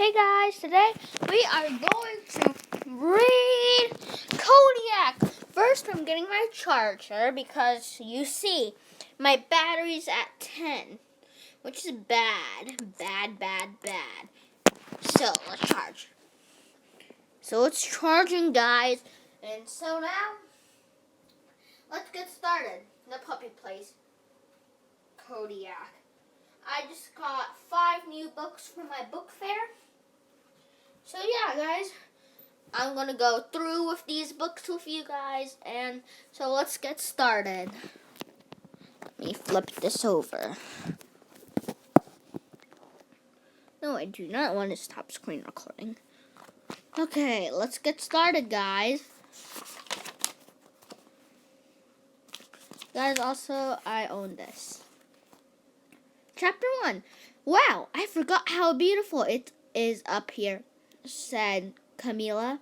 Hey guys, today we are going to read Kodiak. First, I'm getting my charger because you see, my battery's at 10, which is bad. So, let's charge. So, it's charging, guys. And so now, let's get started. The puppy plays Kodiak. I just got 5 new books from my book fair. So yeah, guys, I'm going to go through with these books with you guys. And so let's get started. Let me flip this over. No, I do not want to stop screen recording. Okay, let's get started, guys. Guys, also, I own this. Chapter 1. Wow, I forgot how beautiful it is up here, said Camilla.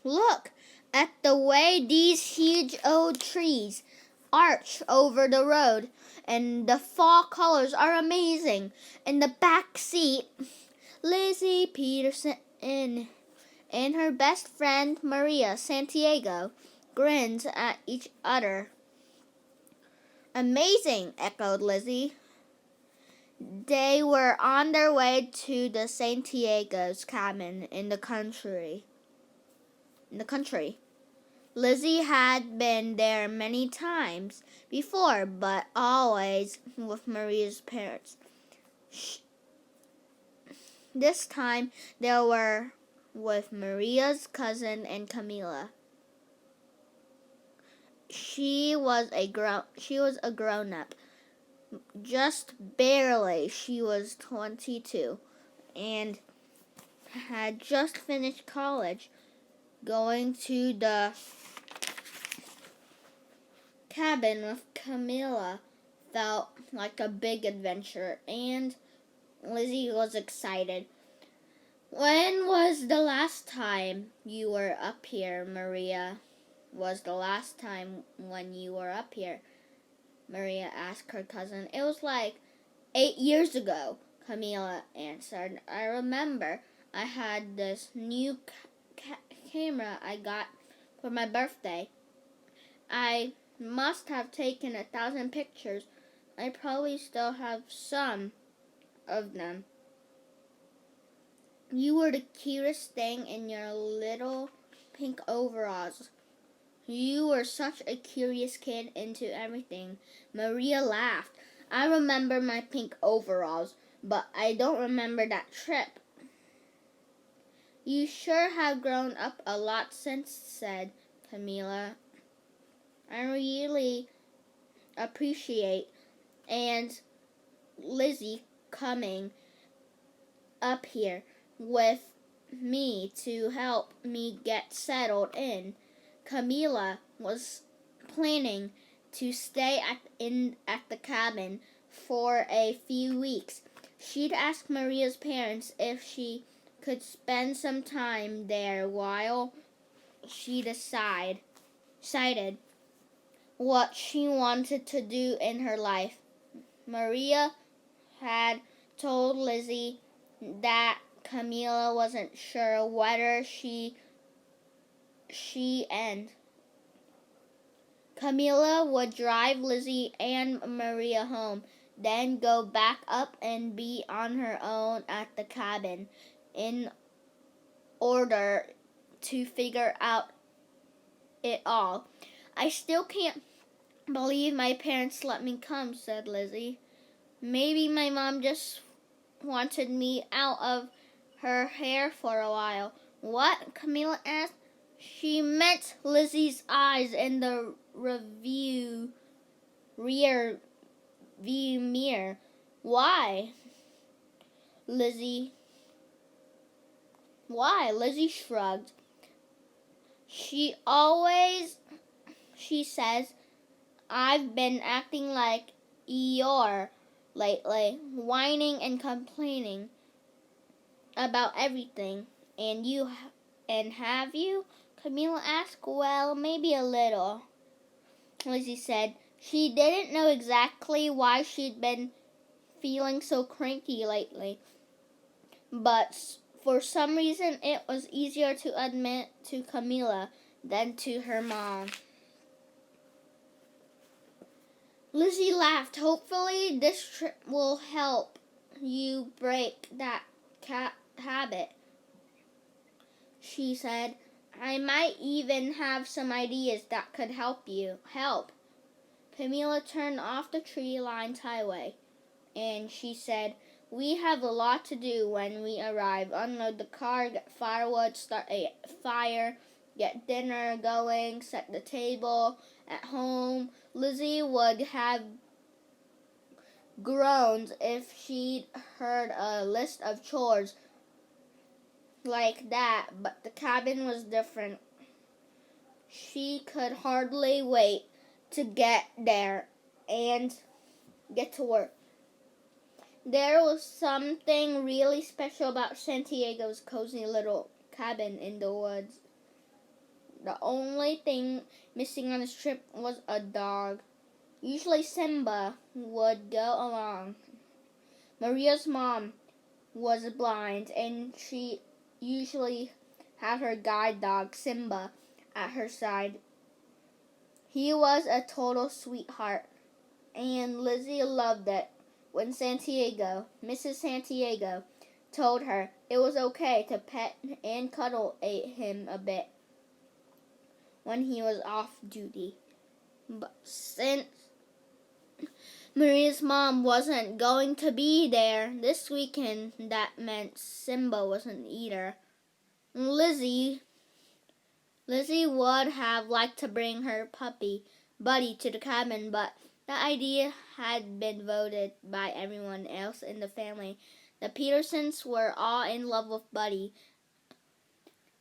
Look at the way these huge old trees arch over the road, and the fall colors are amazing. In the back seat, Lizzie Peterson and her best friend Maria Santiago grinned at each other. Amazing, echoed Lizzie. They were on their way to the Santiago's cabin in the country. Lizzie had been there many times before, but always with Maria's parents. This time they were with Maria's cousin and Camilla. She was a grown-up. Just barely. She was 22 and had just finished college. Going to the cabin with Camilla felt like a big adventure, and Lizzie was excited. When was the last time you were up here, Maria? Was the last time when you were up here? Maria asked her cousin. It was like 8 years ago, Camilla answered. I remember I had this new camera I got for my birthday. I must have taken 1,000 pictures. I probably still have some of them. You were the cutest thing in your little pink overalls. You were such a curious kid into everything. Maria laughed. I remember my pink overalls, but I don't remember that trip. You sure have grown up a lot since, said Camilla. I really appreciate and Lizzie coming up here with me to help me get settled in. Camilla was planning to stay at the cabin for a few weeks. She'd asked Maria's parents if she could spend some time there while she decided what she wanted to do in her life. Maria had told Lizzie that Camilla wasn't sure whether she and Camilla would drive Lizzie and Maria home, then go back up and be on her own at the cabin in order to figure out it all. I still can't believe my parents let me come, said Lizzie. Maybe my mom just wanted me out of her hair for a while. What? Camilla asked. She meant Lizzie's eyes in the rear view mirror. Why? Lizzie shrugged. She says, I've been acting like Eeyore lately, whining and complaining about everything. And have you? Camilla asked. Well, maybe a little, Lizzie said. She didn't know exactly why she'd been feeling so cranky lately. but for some reason it was easier to admit to Camila than to her mom. Lizzie laughed. Hopefully this trip will help you break that habit, she said. I might even have some ideas that could help you. Camila turned off the tree-lined highway, and she said, we have a lot to do when we arrive. Unload the car, get firewood, start a fire, get dinner going, set the table. At home, Lizzie would have groaned if she'd heard a list of chores like that, but the cabin was different. She could hardly wait to get there and get to work. There was something really special about Santiago's cozy little cabin in the woods. The only thing missing on this trip was a dog. Usually Simba would go along. Maria's mom was blind, and she usually had her guide dog, Simba, at her side. He was a total sweetheart, and Lizzie loved it when Mrs. Santiago, told her it was okay to pet and cuddle him a bit when he was off duty. But since Maria's mom wasn't going to be there this weekend, that meant Simba wasn't either. Lizzie would have liked to bring her puppy, Buddy, to the cabin, but the idea had been voted by everyone else in the family. The Petersons were all in love with Buddy.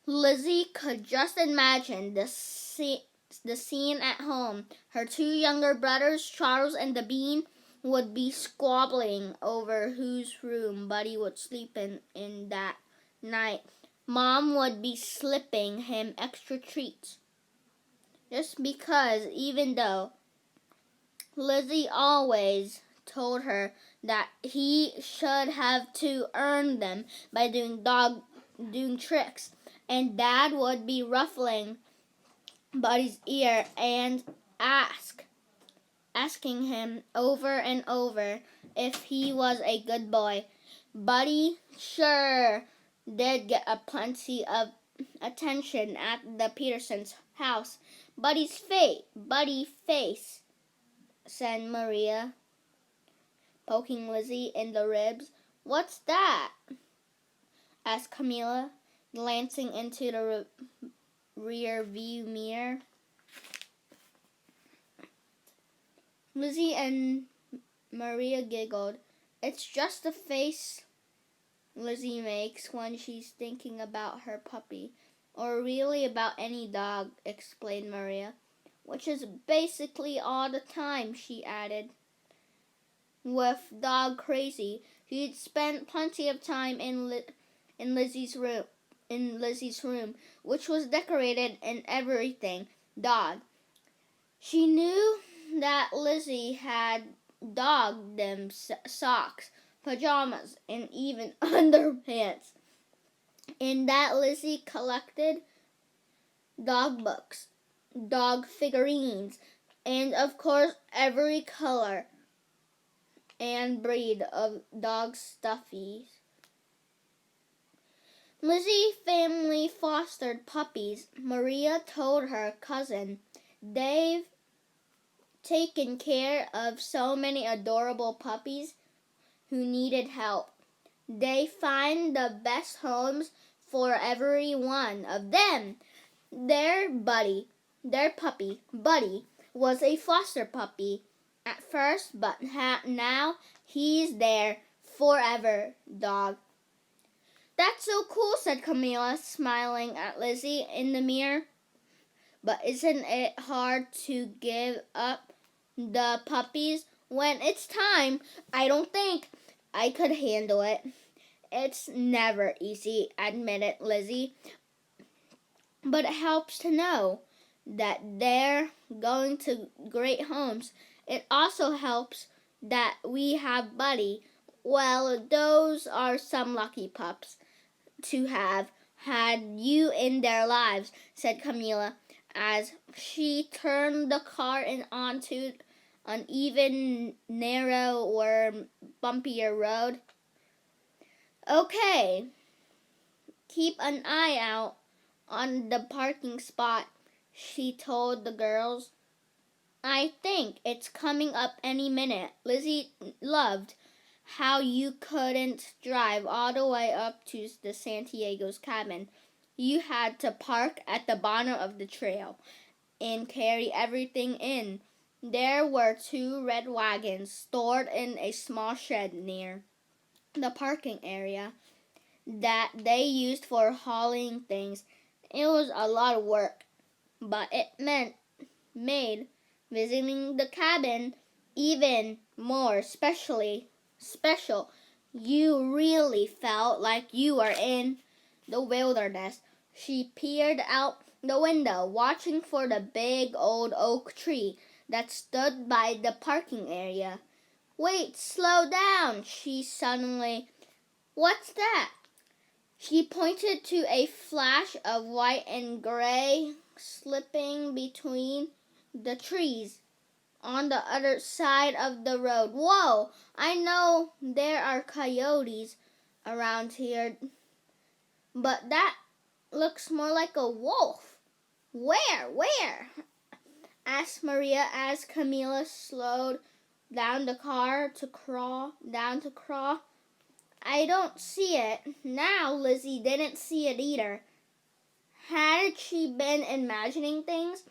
Lizzie could just imagine the scene at home. Her two younger brothers, Charles and the Bean, would be squabbling over whose room Buddy would sleep in that night. Mom would be slipping him extra treats. Just because, even though Lizzie always told her that he should have to earn them by doing tricks, and Dad would be ruffling Buddy's ear and asking him over and over if he was a good boy. Buddy sure did get plenty of attention at the Petersons' house. Buddy face, said Maria, poking Lizzie in the ribs. What's that? Asked Camila, glancing into the rear view mirror. Lizzie and Maria giggled. It's just the face Lizzie makes when she's thinking about her puppy, or really about any dog, explained Maria. Which is basically all the time, she added. With Dog Crazy, she'd spent plenty of time in Lizzie's room, which was decorated in everything dog. She knew that Lizzie had dogged them socks, pajamas, and even underpants, and that Lizzie collected dog books, dog figurines, and of course every color and breed of dog stuffies. Lizzie's family fostered puppies. Maria told her cousin, they've taken care of so many adorable puppies who needed help. They find the best homes for every one of them. Their puppy, Buddy, was a foster puppy at first, but now he's their forever dog. That's so cool, said Camila, smiling at Lizzie in the mirror. But isn't it hard to give up the puppies when it's time? I don't think I could handle it. It's never easy, admitted Lizzie. But it helps to know that they're going to great homes. It also helps that we have Buddy. Well, those are some lucky pups to have had you in their lives, said Camilla, as she turned the car onto an even narrower, bumpier road. Okay, keep an eye out on the parking spot, she told the girls. I think it's coming up any minute. Lizzie loved how you couldn't drive all the way up to the Santiago's cabin. You had to park at the bottom of the trail and carry everything in. There were 2 red wagons stored in a small shed near the parking area that they used for hauling things. It was a lot of work, but it made visiting the cabin even more special. You really felt like you were in the wilderness. She peered out the window, watching for the big old oak tree that stood by the parking area. Wait, slow down, she suddenly. What's that? She pointed to a flash of white and gray slipping between the trees on the other side of the road. Whoa, I know there are coyotes around here, but that looks more like a wolf. Where? Asked Maria as Camilla slowed down the car to crawl. I don't see it. Now Lizzie didn't see it either. Had she been imagining things?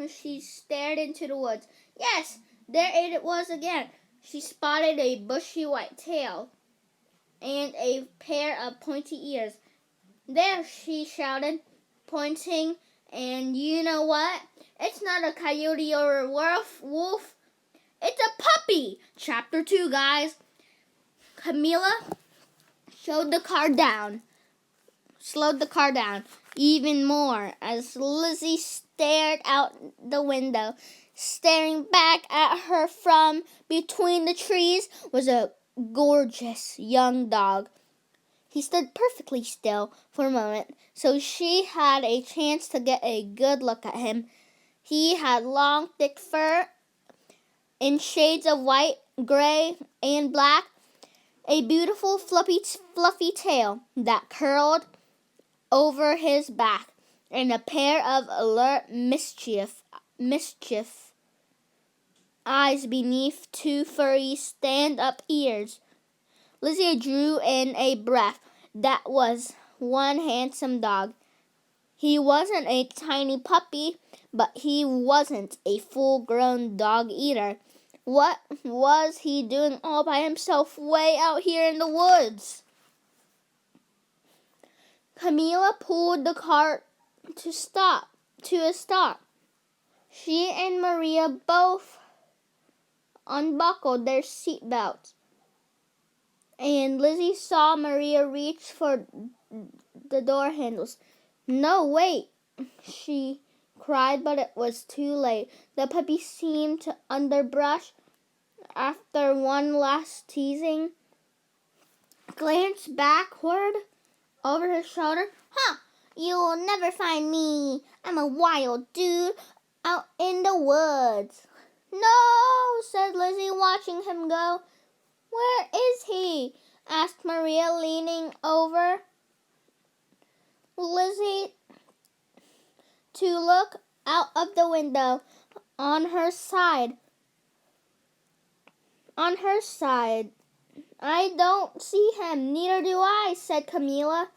She stared into the woods. Yes, there it was again. She spotted a bushy white tail and a pair of pointy ears. There, she shouted, pointing, and you know what? It's not a coyote or a wolf. It's a puppy. Chapter 2, guys. Camilla slowed the car down even more as Lizzie stared out the window. Staring back at her from between the trees was a gorgeous young dog. He stood perfectly still for a moment, so she had a chance to get a good look at him. He had long, thick fur in shades of white, gray, and black, a beautiful fluffy tail that curled over his back, and a pair of alert mischief eyes beneath 2 furry stand-up ears. Lizzie drew in a breath. That was one handsome dog. He wasn't a tiny puppy, but he wasn't a full-grown dog either. What was he doing all by himself way out here in the woods? Camilla pulled the cart to a stop. She and Maria both unbuckled their seatbelts, and Lizzie saw Maria reach for the door handles. No, wait, she cried, but it was too late. The puppy seemed to underbrush after one last teasing glance backward over his shoulder. You'll never find me. I'm a wild dude out in the woods. No, said Lizzie, watching him go. Where is he? Asked Maria, leaning over Lizzie to look out of the window. On her side, I don't see him. Neither do I, said Camilla.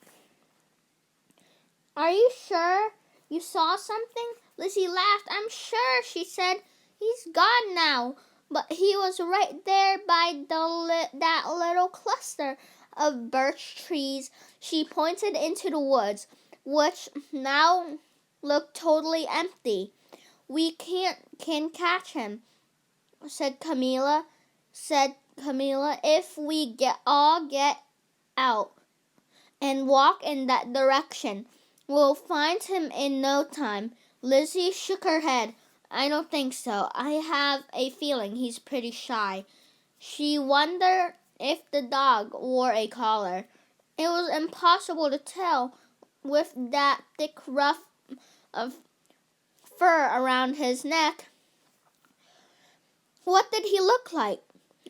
Are you sure you saw something? Lizzie laughed. I'm sure, she said. He's gone now. But he was right there by that little cluster of birch trees. She pointed into the woods, which now looked totally empty. We can catch him, said Camilla, if we get out and walk in that direction. We'll find him in no time. Lizzie shook her head. I don't think so. I have a feeling he's pretty shy. She wondered if the dog wore a collar. It was impossible to tell with that thick ruff of fur around his neck. What did he look like?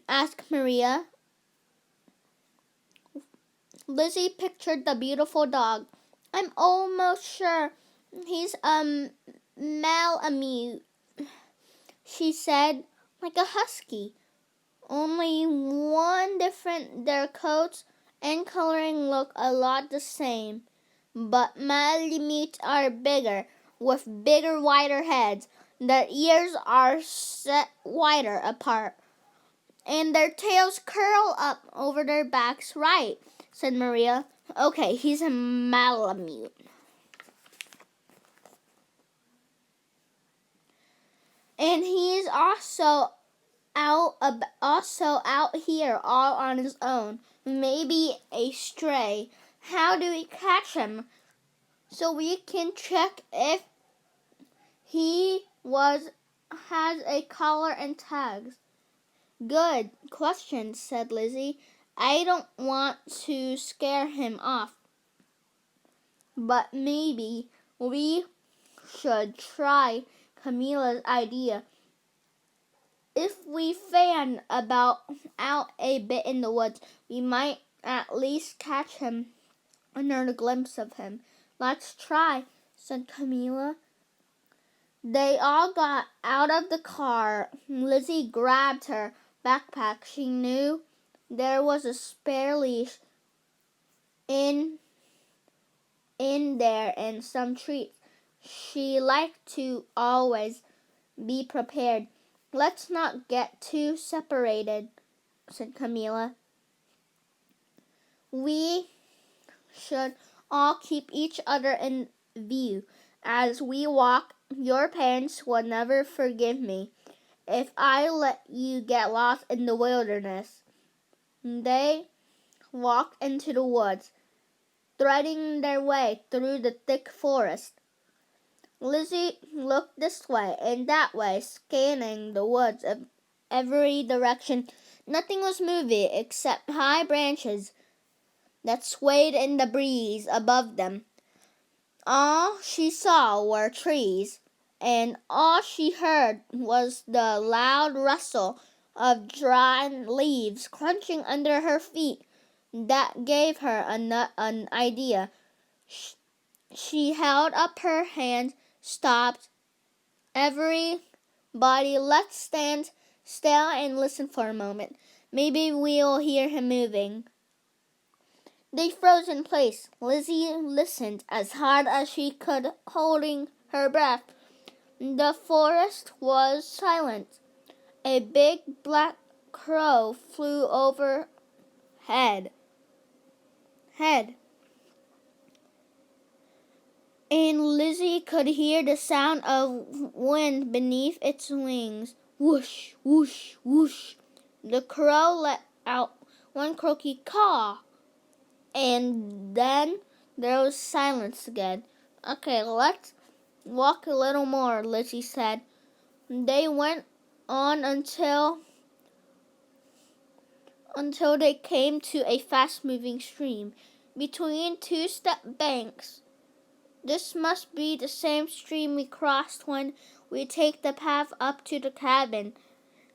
Asked Maria. Lizzie pictured the beautiful dog. I'm almost sure he's a Malamute, she said, like a husky. Only one different. Their coats and coloring look a lot the same. But Malamutes are bigger, with bigger, wider heads. Their ears are set wider apart, and their tails curl up over their backs. Right, said Maria. Okay, he's a Malamute. And he's also out here all on his own. Maybe a stray. How do we catch him? So we can check if he has a collar and tags. Good question, said Lizzie. I don't want to scare him off, but maybe we should try Camilla's idea. If we fan about out a bit in the woods, we might at least catch him and earn a glimpse of him. Let's try, said Camilla. They all got out of the car. Lizzie grabbed her backpack. She knew there was a spare leash in there and some treats. She liked to always be prepared. Let's not get too separated, said Camilla. We should all keep each other in view as we walk. Your parents will never forgive me if I let you get lost in the wilderness. They walked into the woods, threading their way through the thick forest. Lizzie looked this way and that way, scanning the woods in every direction. Nothing was moving except high branches that swayed in the breeze above them. All she saw were trees, and all she heard was the loud rustle of dry leaves crunching under her feet. That gave her an idea. She held up her hand, stopped. Everybody, let's stand still and listen for a moment. Maybe we'll hear him moving. They froze in place. Lizzie listened as hard as she could, holding her breath. The forest was silent. A big black crow flew overhead. And Lizzie could hear the sound of wind beneath its wings. Whoosh, whoosh, whoosh. The crow let out one croaky caw. And then there was silence again. Okay, let's walk a little more, Lizzie said. They went on until they came to a fast-moving stream between two step banks. This must be the same stream we crossed when we take the path up to the cabin,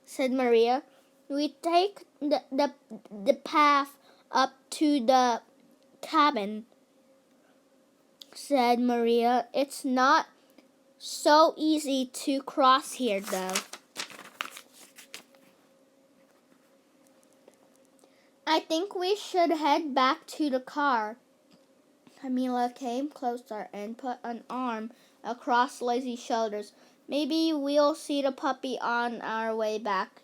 said Maria. We take the path up to the cabin, said Maria. It's not so easy to cross here, though. I think we should head back to the car. Camilla came closer and put an arm across Lizzie's shoulders. Maybe we'll see the puppy on our way back.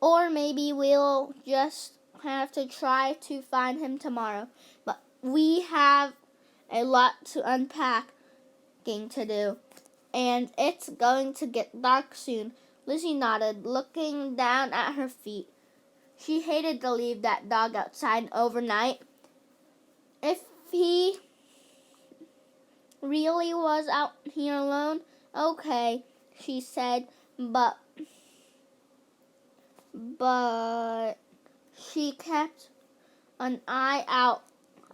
Or maybe we'll just have to try to find him tomorrow. But we have a lot to unpacking to do, and it's going to get dark soon. Lizzie nodded, looking down at her feet. She hated to leave that dog outside overnight. If he really was out here alone, okay, she said, but She kept an eye out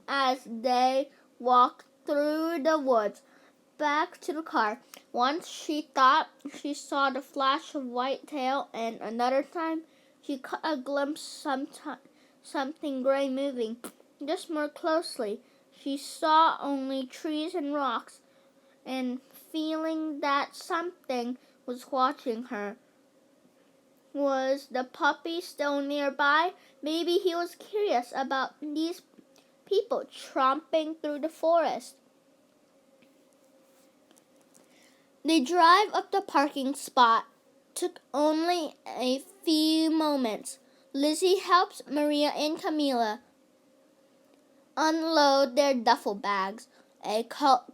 as they walked through the woods back to the car. Once she thought she saw the flash of white tail, and another time she caught a glimpse something gray moving just more closely. She saw only trees and rocks, and feeling that something was watching her. Was the puppy still nearby? Maybe he was curious about these people tromping through the forest. The drive up the parking spot took only a few moments. Lizzie helps Maria and Camila unload their duffel bags, a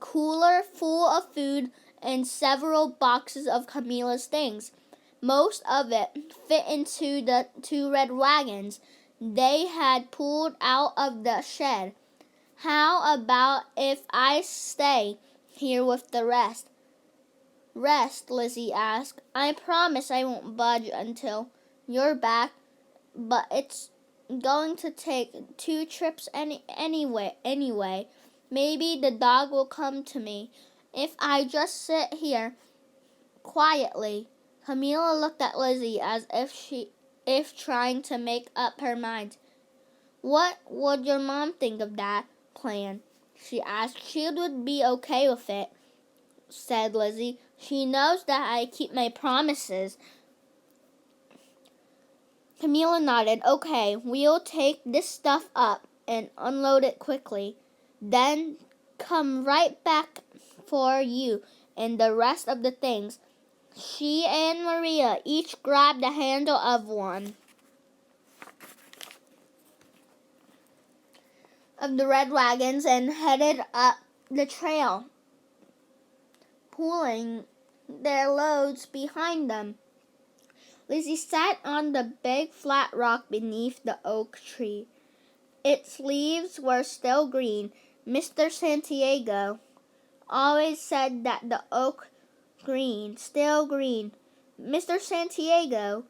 cooler full of food, and several boxes of Camila's things. Most of it fit into the 2 red wagons they had pulled out of the shed. How about if I stay here with the rest? Rest, Lizzie asked. I promise I won't budge until you're back, but it's going to take 2 trips anyway. Maybe the dog will come to me if I just sit here quietly. Camila looked at Lizzie as if trying to make up her mind. What would your mom think of that plan? She asked. She would be okay with it, said Lizzie. She knows that I keep my promises. Camila nodded. Okay, we'll take this stuff up and unload it quickly. Then come right back for you and the rest of the things. She and Maria each grabbed the handle of one of the red wagons and headed up the trail, pulling their loads behind them. Lizzie sat on the big flat rock beneath the oak tree. Its leaves were still green. Mr. Santiago always said that the oak green, still green. Mr. Santiago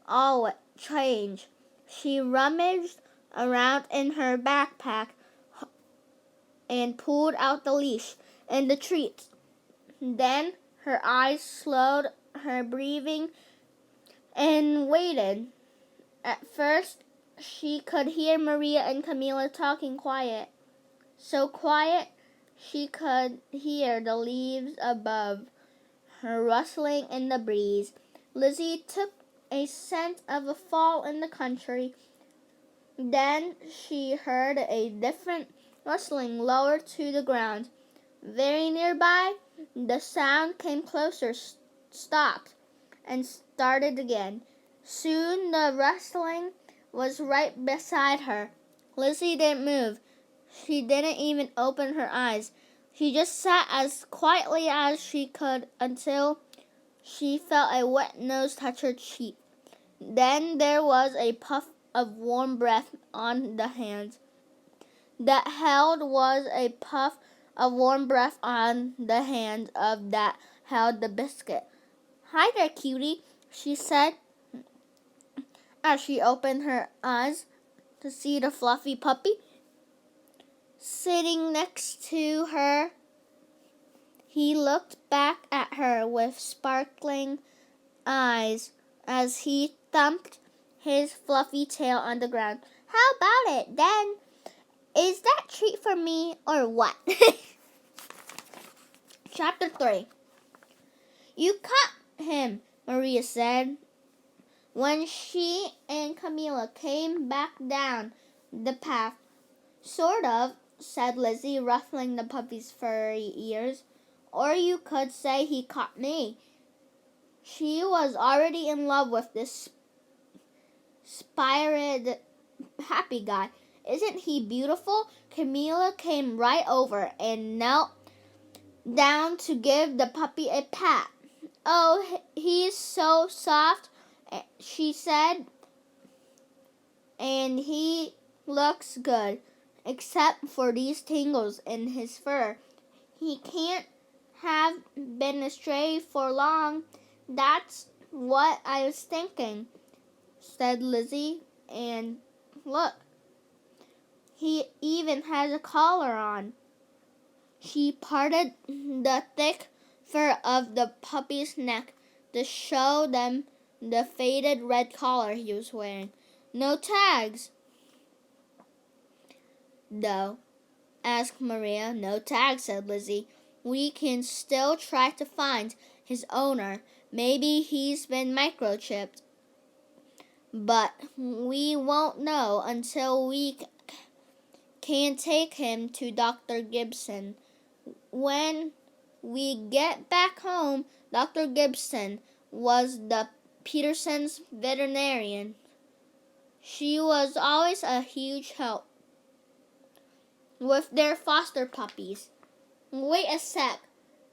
always changed. She rummaged around in her backpack and pulled out the leash and the treats. Then her eyes slowed her breathing and waited. At first, she could hear Maria and Camila talking so quiet she could hear the leaves above her rustling in the breeze. Lizzie took a scent of a fall in the country. Then she heard a different rustling lower to the ground. Very nearby, the sound came closer, stopped, and started again. Soon the rustling was right beside her. Lizzie didn't move. She didn't even open her eyes. She just sat as quietly as she could until she felt a wet nose touch her cheek. Then there was a puff of warm breath on the hand that held the biscuit. Hi there, cutie, she said as she opened her eyes to see the fluffy puppy sitting next to her. He looked back at her with sparkling eyes as he thumped his fluffy tail on the ground. How about it, then? Is that treat for me or what? Chapter 3. You caught him, Maria said when she and Camila came back down the path. Sort of, said Lizzie, ruffling the puppy's furry ears. Or you could say he caught me. She was already in love with this spirited, happy guy. Isn't he beautiful? Camila came right over and knelt down to give the puppy a pat. Oh, he's so soft, she said, and he looks good, except for these tangles in his fur. He can't have been astray for long. That's what I was thinking, said Lizzie, and Look, he even has a collar on. She parted the thick fur of the puppy's neck to show them the faded red collar he was wearing. No tags, though, asked Maria. No tags, said Lizzie. We can still try to find his owner. Maybe he's been microchipped. But we won't know until we can take him to Dr. Gibson. When we get back home, Dr. Gibson was the Petersons' veterinarian. She was always a huge help with their foster puppies. Wait a sec,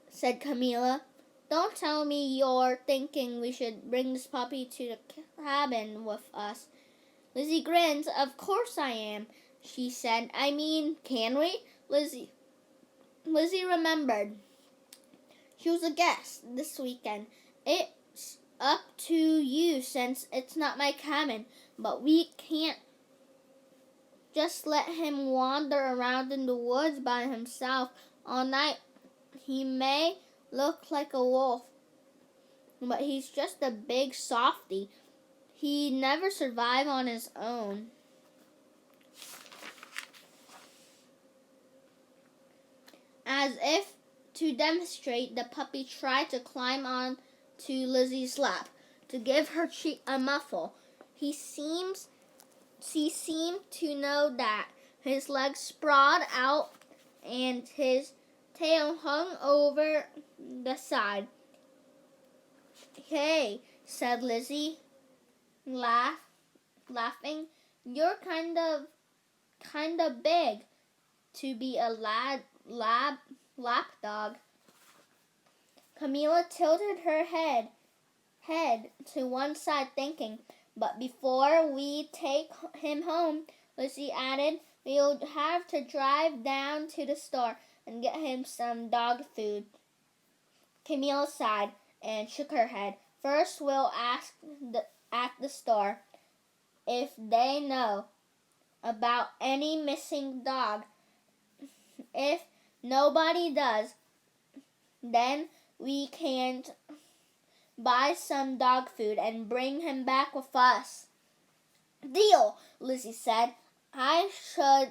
said Camilla. Don't tell me you're thinking we should bring this puppy to the cabin with us. Lizzie grinned. Of course I am, she said. I mean, can we? Lizzie remembered. She was a guest this weekend. It's up to you since it's not my cabin, but we can't just let him wander around in the woods by himself all night. He may look like a wolf, but he's just a big softy. He never survived on his own. As if to demonstrate, the puppy tried to climb on to Lizzie's lap to give her cheek a muffle. She seemed to know that. His legs sprawled out and his tail hung over the side. Hey, said Lizzie, laughing. You're kind of big to be a lap dog. Camilla tilted her head to one side, thinking. But before we take him home, Lizzie added, we'll have to drive down to the store and get him some dog food. Camilla sighed and shook her head. First, we'll ask at the store if they know about any missing dog. If nobody does, then we can buy some dog food and bring him back with us. Deal, Lizzie said. I should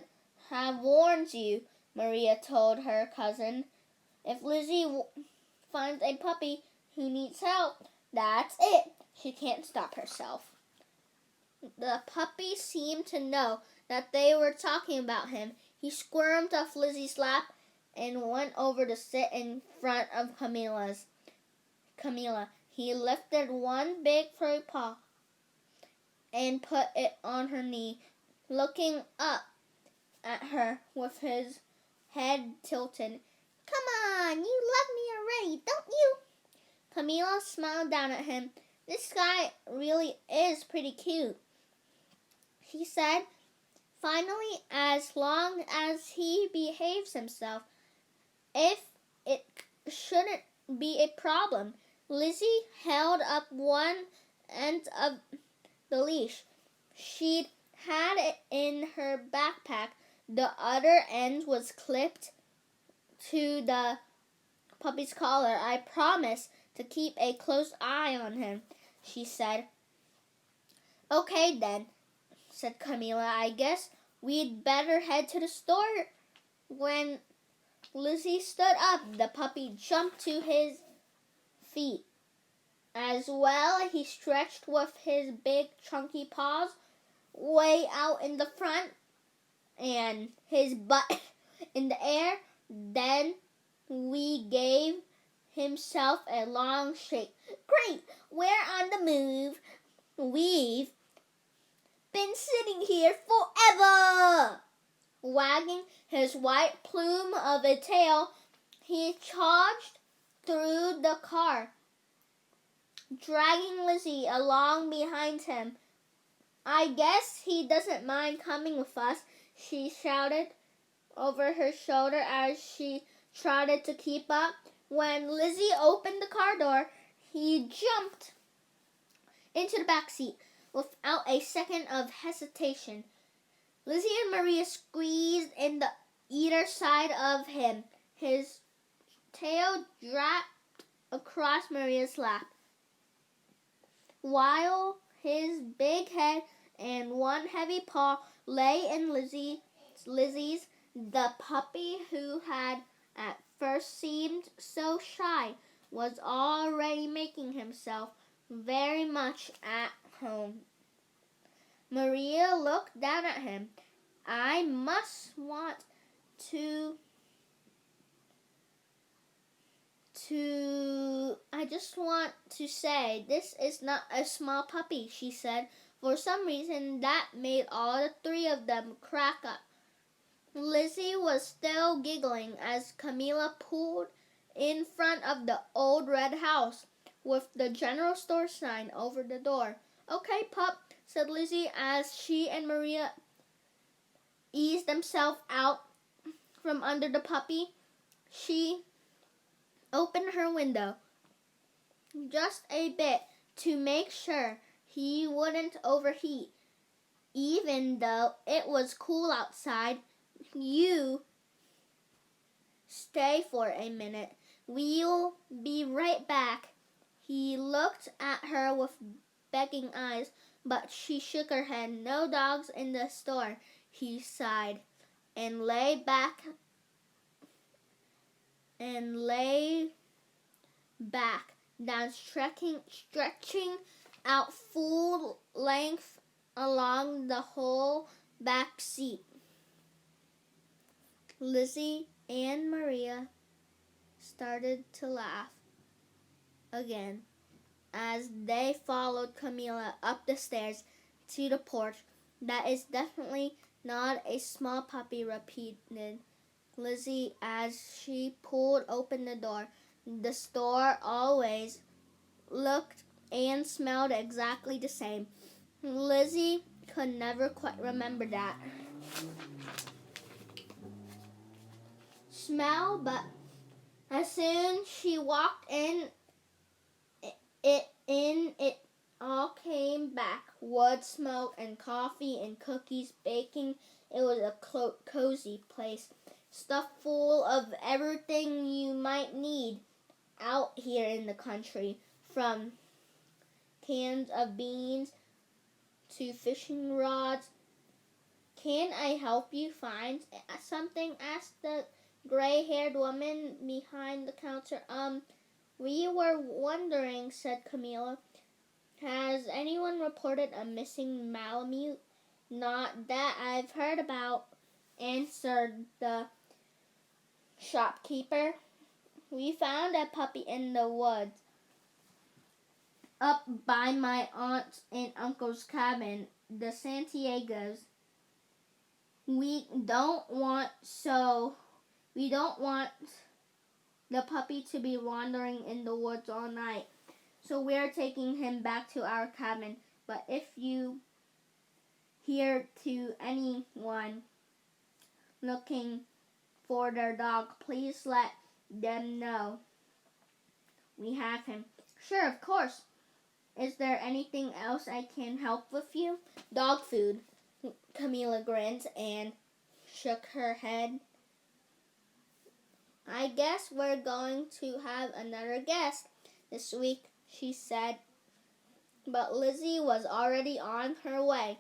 have warned you, Maria told her cousin. If Lizzie finds a puppy who needs help, that's it. She can't stop herself. The puppy seemed to know that they were talking about him. He squirmed off Lizzie's lap and went over to sit in front of Camilla. He lifted one big furry paw and put it on her knee, looking up at her with his head tilted. Come on, you love me already, don't you? Camilla smiled down at him. This guy really is pretty cute, she said. Finally, as long as he behaves himself, if it shouldn't be a problem. Lizzie held up one end of the leash. She'd had it in her backpack. The other end was clipped to the puppy's collar. I promise to keep a close eye on him, she said. Okay then, said Camilla. I guess we'd better head to the store. When Lizzie stood up, the puppy jumped to his feet. As well, he stretched with his big chunky paws way out in the front and his butt in the air. Then we gave himself a long shake. Great, we're on the move. We've been sitting here forever. Wagging his white plume of a tail, he charged through the car, dragging Lizzie along behind him. I guess he doesn't mind coming with us, she shouted over her shoulder as she trotted to keep up. When Lizzie opened the car door, he jumped into the back seat without a second of hesitation. Lizzie and Maria squeezed in the either side of him. His tail dropped across Maria's lap, while his big head and one heavy paw lay in Lizzie's. The puppy, who had at first seemed so shy, was already making himself very much at home. Maria looked down at him. I just want to say, this is not a small puppy, she said. For some reason, that made all the three of them crack up. Lizzie was still giggling as Camila pulled in front of the old red house with the general store sign over the door. Okay, pup, said Lizzie as she and Maria eased themselves out from under the puppy. She opened her window just a bit to make sure he wouldn't overheat. Even though it was cool outside, you stay for a minute. We'll be right back. He looked at her with begging eyes, but she shook her head. No dogs in the store, he sighed, and lay back down, stretching out full length along the whole back seat. Lizzie and Maria started to laugh again as they followed Camila up the stairs to the porch. That is definitely not a small puppy, repeated Lizzie as she pulled open the door. The store always looked and smelled exactly the same. Lizzie could never quite remember that smell, but as soon as she walked in, it all came back. Wood smoke and coffee and cookies baking. It was a cozy place, stuffed full of everything you might need out here in the country, from cans of beans to fishing rods. Can I help you find something? Asked the gray-haired woman behind the counter. We were wondering, said Camila. Has anyone reported a missing Malamute? Not that I've heard about, answered the shopkeeper. We found a puppy in the woods up by my aunt and uncle's cabin, the Santiagos. We don't want the puppy to be wandering in the woods all night, so we're taking him back to our cabin. But if you hear to anyone looking for their dog, please let them know we have him. Sure, of course. Is there anything else I can help with you? Dog food. Camila grinned and shook her head. I guess we're going to have another guest this week, she said. But Lizzie was already on her way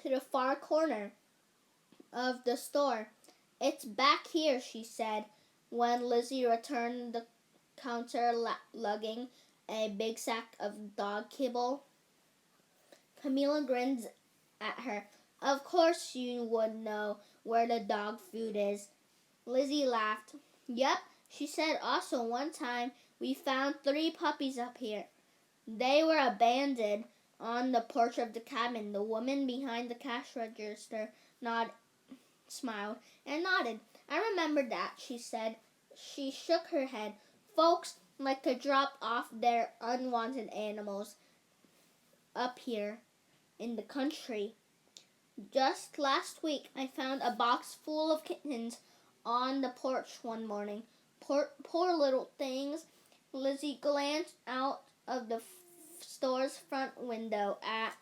to the far corner of the store. It's back here, she said, when Lizzie returned the counter lugging a big sack of dog kibble. Camila grinned at her. Of course you would know where the dog food is. Lizzie laughed. Yep, she said. Also, one time we found 3 puppies up here. They were abandoned on the porch of the cabin. The woman behind the cash register smiled and nodded. I remember that, she said. She shook her head. Folks like to drop off their unwanted animals up here in the country. Just last week, I found a box full of kittens on the porch one morning. Poor little things. Lizzie glanced out of the store's front window at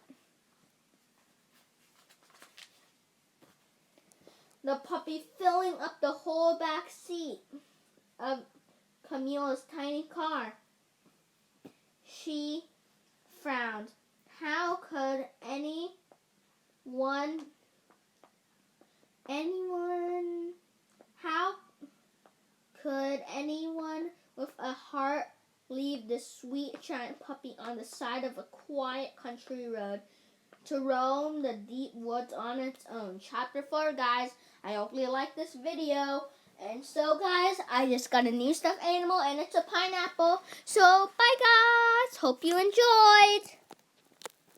the puppy filling up the whole back seat of Camila's tiny car. She frowned. How could anyone with a heart leave this sweet giant puppy on the side of a quiet country road to roam the deep woods on its own? Chapter 4, guys. I hope you like this video. And so, guys, I just got a new stuffed animal, and it's a pineapple. So, bye, guys. Hope you enjoyed.